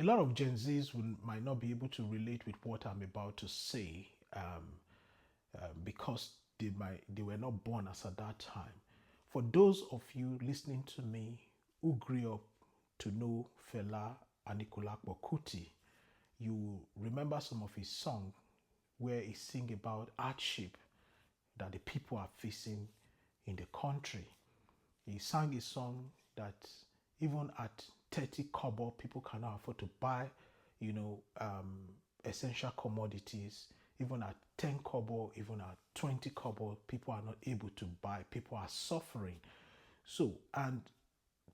A lot of Gen Zs might not be able to relate with what I'm about to say, because they were not born as at that time. For those of you listening to me who grew up to know Fela Anikulapo Kuti, you remember some of his songs where he sing about hardship that the people are facing in the country. He sang a song that even at 30 kobo, people cannot afford to buy, essential commodities. Even at 10 kobo, even at 20 kobo, people are not able to buy. People are suffering. So, and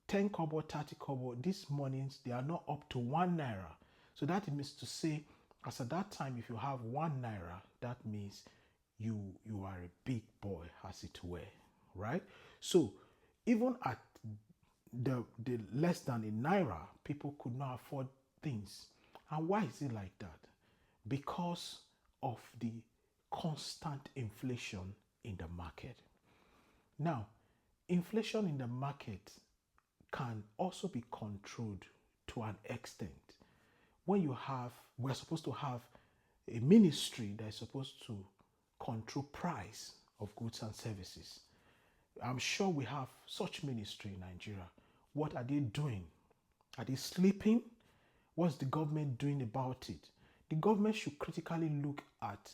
10 kobo, 30 kobo, these monies, they are not up to 1 naira. So that means to say, as at that time, if you have 1 naira, that means you are a big boy, as it were, right? So even at the less than a naira, people could not afford things. And why is it like that? Because of the constant inflation in the market. Now, inflation in the market can also be controlled to an extent. When we're supposed to have a ministry that is supposed to control price of goods and services. I'm sure we have such ministry in Nigeria. What are they doing? Are they sleeping? What's the government doing about it? The government should critically look at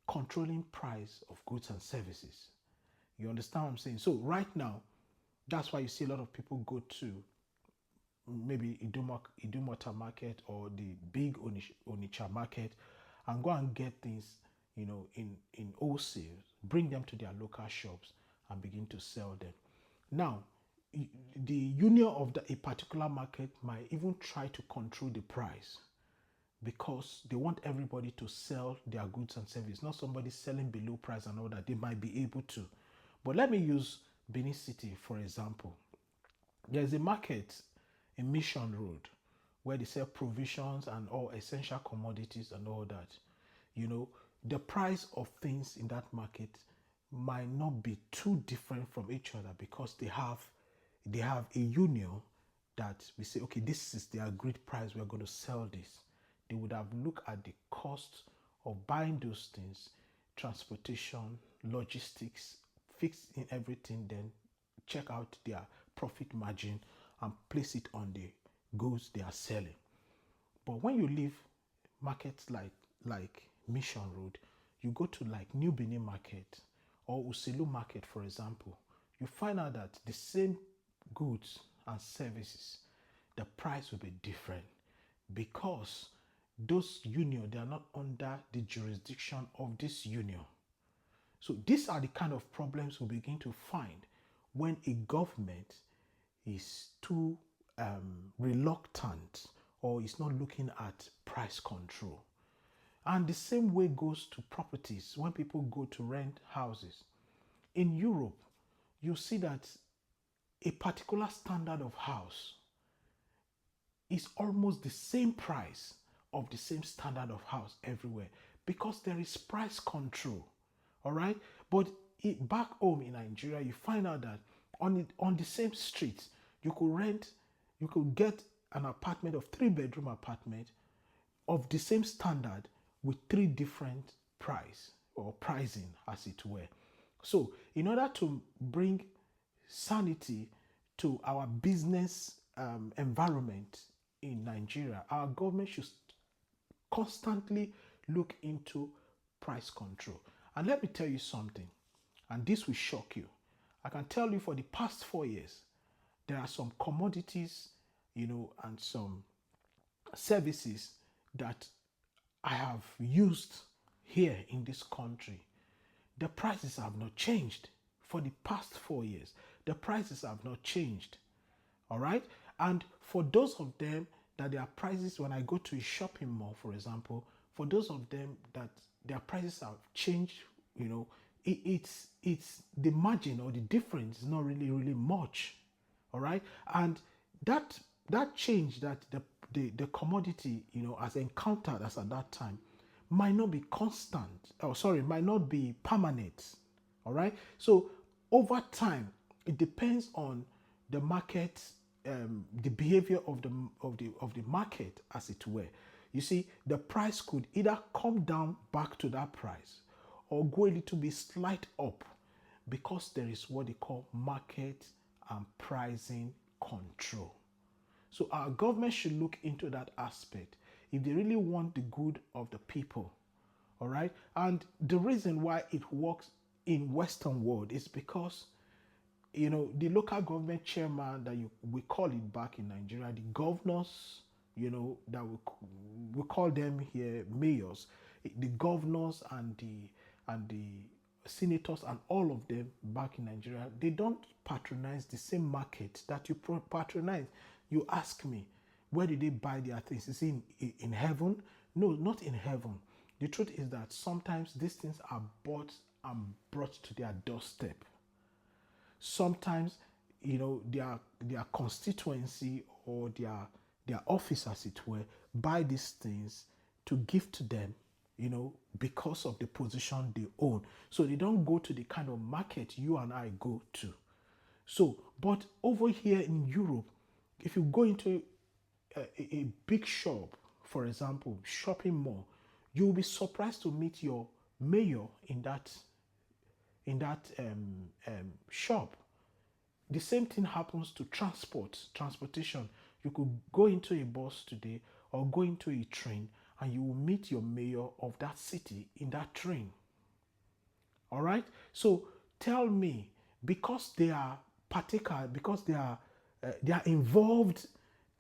controlling price of goods and services. You understand what I'm saying? So right now, that's why you see a lot of people go to maybe Idumota market or the big Onitsha market and go and get things, in wholesale, bring them to their local shops and begin to sell them. Now, the union of a particular market might even try to control the price because they want everybody to sell their goods and services, not somebody selling below price and all that. They might be able to. But let me use Benin City, for example. There's a market in Mission Road where they sell provisions and all essential commodities and all that. The price of things in that market might not be too different from each other because they have a union that we say, okay, this is the agreed price, we're going to sell this. They would have looked at the cost of buying those things, transportation, logistics, fix in everything, then check out their profit margin and place it on the goods they are selling. But when you leave markets like Mission Road, you go to like New Benin Market or Uselu Market, for example, you find out that the same goods and services, the price will be different because those union, they are not under the jurisdiction of this union. So these are the kind of problems we begin to find when a government is too reluctant or is not looking at price control. And the same way goes to properties when people go to rent houses. In Europe, you see that a particular standard of house is almost the same price of the same standard of house everywhere because there is price control. All right. But back home in Nigeria, you find out that on the same street, you could get an apartment of 3 bedroom apartment of the same standard with three different price or pricing, as it were. So, in order to bring sanity to our business environment in Nigeria, our government should constantly look into price control. And let me tell you something, and this will shock you. I can tell you for the past 4 years, there are some commodities, and some services that I have used here in this country. The prices have not changed for the past 4 years. The prices have not changed. All right. And for those of them that their prices, when I go to a shopping mall, for example, for those of them that their prices have changed, it's the margin or the difference is not really much. All right. And that change that the commodity has encountered as at that time might not be constant, might not be permanent. All right. So over time, it depends on the market the behavior of the market, as it were. You see, the price could either come down back to that price or go a little bit slight up, because there is what they call market and pricing control. So our government should look into that aspect if they really want the good of the people. All right. And the reason why it works in Western world is because, the local government chairman that we call it back in Nigeria, the governors, that we call them here mayors, the governors and the senators and all of them back in Nigeria, they don't patronize the same market that you patronize. You ask me, where did they buy their things? Is it in heaven? No, not in heaven. The truth is that sometimes these things are bought and brought to their doorstep. Sometimes, their constituency or their office, as it were, buy these things to give to them, because of the position they own. So they don't go to the kind of market you and I go to. So, but over here in Europe, if you go into a big shop, for example, shopping mall, you will be surprised to meet your mayor in that shop. The same thing happens to transportation. You could go into a bus today or go into a train and you will meet your mayor of that city in that train. All right? So tell me, because they are particular, because they are involved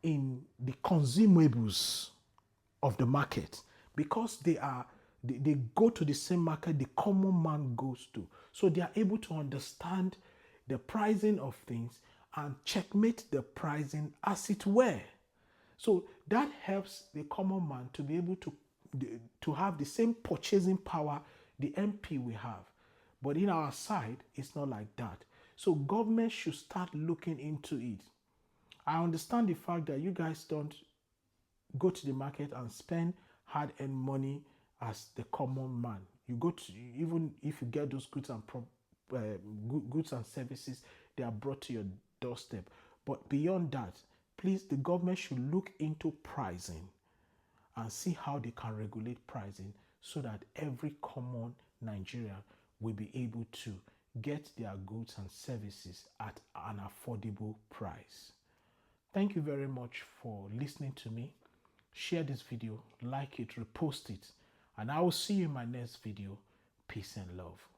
in the consumables of the market, because they go to the same market the common man goes to. So they are able to understand the pricing of things and checkmate the pricing, as it were. So that helps the common man to be able to have the same purchasing power the MP we have. But in our side, it's not like that. So government should start looking into it. I understand the fact that you guys don't go to the market and spend hard-earned money as the common man. You go to, even if you get those goods and services, they are brought to your doorstep. But beyond that, please, the government should look into pricing and see how they can regulate pricing so that every common Nigerian will be able to get their goods and services at an affordable price. Thank you very much for listening to me. Share this video, like it, repost it, and I will see you in my next video. Peace and love.